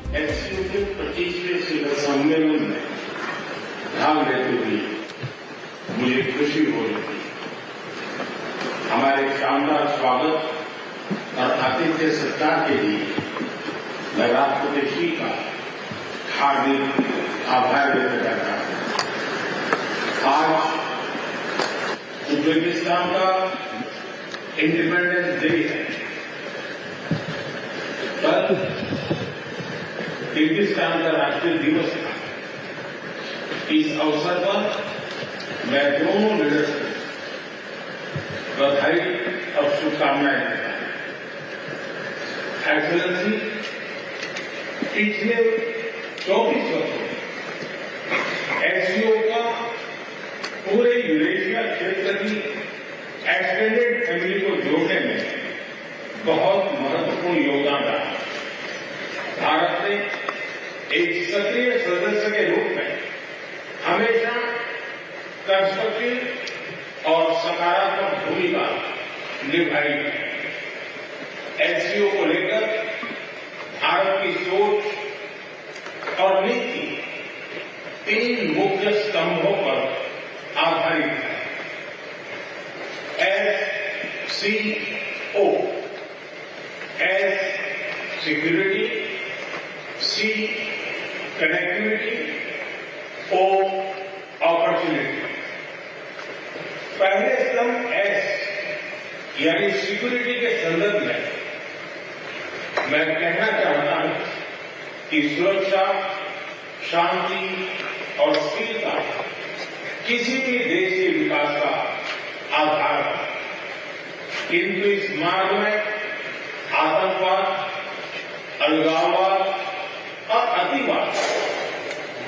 SCO के 25वें शिखर सम्मेलन में भाग लेते हुए मुझे खुशी हो रही थी। हमारे शानदार स्वागत और आतिथ्य सत्कार के लिए मैं राष्ट्रपति श्री का हार्दिक आभार व्यक्त करता हूं। आज उज्बेकिस्तान का इंडिपेंडेंस डे है। कल किर्गिस्तान का राष्ट्रीय दिवस था। इस अवसर पर मैं दोनों लीडर्स को बधाई और शुभकामनाएं देता हूं। एक्सेलेंसी, पिछले 24 वर्षों में एससीओ का पूरे यूरेशिया क्षेत्र की एक्सटेंडेड फैमिली को जोड़ने में बहुत महत्वपूर्ण योगदान रहा। भारत ने एक सक्रिय सदस्य के रूप में हमेशा कंस्ट्रक्टिव और सकारात्मक भूमिका निभाई है। एससीओ को लेकर भारत की सोच और नीति 3 मुख्य स्तंभों पर आधारित है। एससीओ, एस सिक्योरिटी, सी कनेक्टिविटी, ओ अपॉर्चुनिटी। पहले स्तंभ एस यानी सिक्योरिटी के संदर्भ में मैं कहना चाहता हूं कि सुरक्षा, शांति और स्थिरता किसी भी देश के विकास का आधार है। किंतु इस मार्ग में आतंकवाद, अलगाववाद और अतिवाद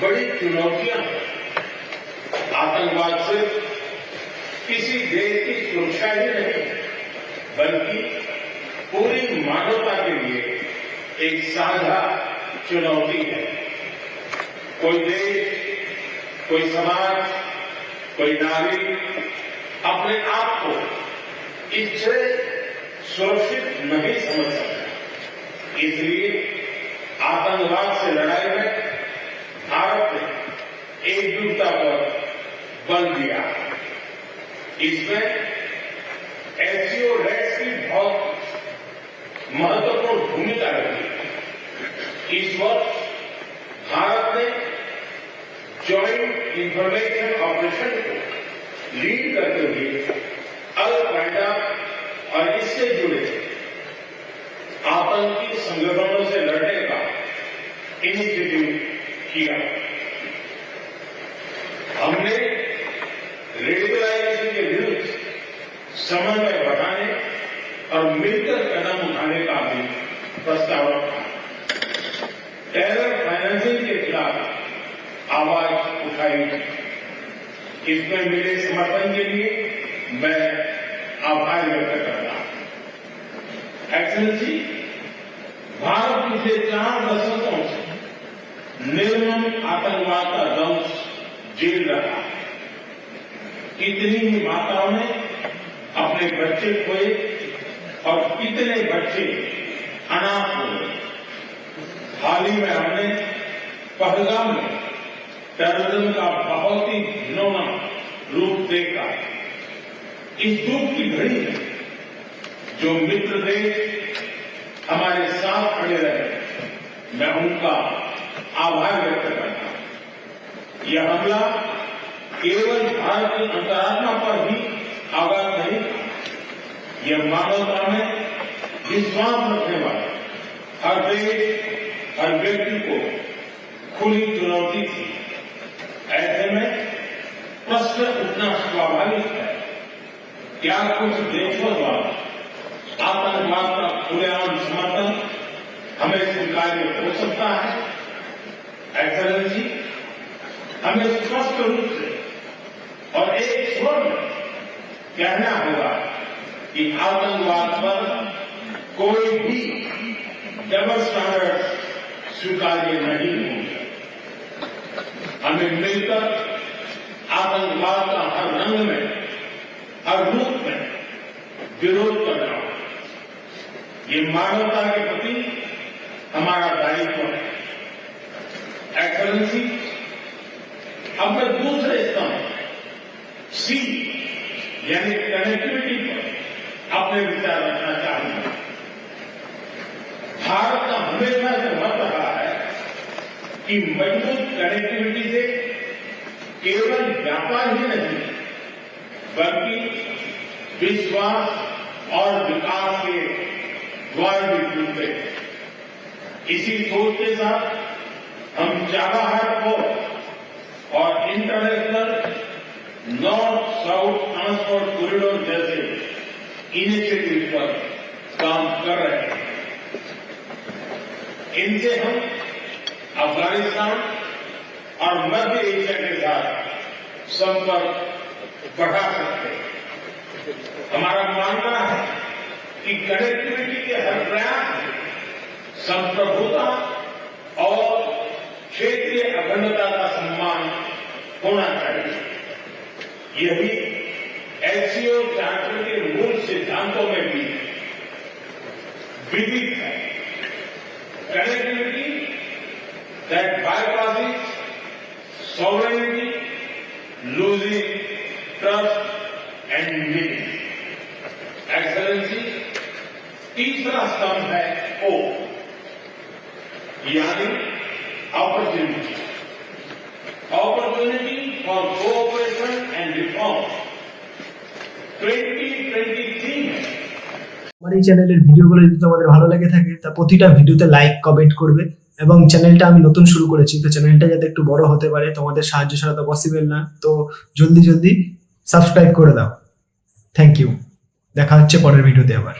बड़ी चुनौतियां हैं। आतंकवाद सिर्फ किसी देश की सुरक्षा ही नहीं बल्कि पूरी मानवता के लिए एक साझा चुनौती है। कोई देश, कोई समाज, कोई नागरिक अपने आप को इससे सुरक्षित नहीं समझ सकता। इसलिए आतंकवाद से लड़ाई में भारत ने एकजुटता पर बल दिया। इसमें एससीओ रेट्स की बहुत महत्वपूर्ण भूमिका रही। इस वर्ष भारत ने जॉइंट इंफॉर्मेशन ऑपरेशन को लीड करते हुए अल कायदा और इससे जुड़े आतंकी संगठनों से लड़ने का इनिशिएटिव किया। हमने रेडिकलाइजेशन के विरुद्ध समन्वय बढ़ाने और मिलकर कदम उठाने का भी प्रस्ताव रखा। टेरर फाइनेंसिंग के खिलाफ आवाज उठाई। इसमें मिले समर्थन के लिए मैं आभार व्यक्त करता हूं। एक्सेलेंसी, भारत पिछले 4 दशकों से निर्मम आतंकवाद का दंश झेल रहा है। कितनी ही माताओं ने अपने बच्चे खोए और कितने बच्चे अनाथ हुए। हाल ही में हमने पहलगाम में टेररिज्म का बहुत ही घिनौना रूप देखा। इस दुख की घड़ी में जो मित्र देश हमारे साथ खड़े रहे, मैं उनका आभार व्यक्त करता हूं। यह हमला केवल भारत की अंतरात्मा पर ही आघात नहीं था, यह मानवता में विश्वास रखने वाले हर देश, हर व्यक्ति को खुली चुनौती थी। ऐसे में प्रश्न उठना स्वाभाविक है, क्या कुछ देशों द्वारा आतंकवाद का खुलेआम समर्थन हमें स्वीकार्य हो सकता है? एक्सेलेंसी, हमें स्पष्ट रूप से और एक स्वर में कहना होगा कि आतंकवाद पर कोई भी डबल स्टैंडर्ड स्वीकार्य नहीं होंगे। हमें मिलकर आतंकवाद का हर रंग में, हर रूप में विरोध करना होगा। ये मानवता के प्रति हमारा दायित्व है। एक्सलेंसी, अब मैं दूसरे स्तंभ सी यानी कनेक्टिविटी पर अपने विचार रखना चाहूंगा। भारत का हमेशा से मत रहा है कि मजबूत कनेक्टिविटी से केवल व्यापार ही नहीं बल्कि विश्वास और विकास के द्वार भी खुलते हैं। इसी सोच के साथ हम चाबहार पोर्ट और international north south transport corridor जैसे इनिशिएटिव पर काम कर रहे हैं। इनसे हम अफगानिस्तान और मध्य एशिया के साथ संपर्क बढ़ा सकते हैं। हमारा मानना है कि कनेक्टिविटी के हर प्रयास में संप्रभुता और क्षेत्रीय अखंडता का सम्मान होना चाहिए। यही एससीओ चार्टर के मूल सिद्धांतों में भी विदित है। Connectivity that bypasses sovereignty, losing trust and meaning. Excellency, तीसरा स्तंभ है ओ यानी opportunity for cooperation and reform 2023 में। আমার এই চ্যানেলের ভিডিওগুলো যদি তোমাদের ভালো লেগে থাকে তা প্রতিটা ভিডিওতে লাইক কমেন্ট করবে এবং চ্যানেলটা আমি নতুন শুরু করেছি তো চ্যানেলটা যাতে একটু বড় হতে পারে তোমাদের সাহায্য ছাড়া তো পসিবল না তো জলদি সাবস্ক্রাইব করে দাও। থ্যাংক ইউ, দেখা হচ্ছে পরের ভিডিওতে আবার।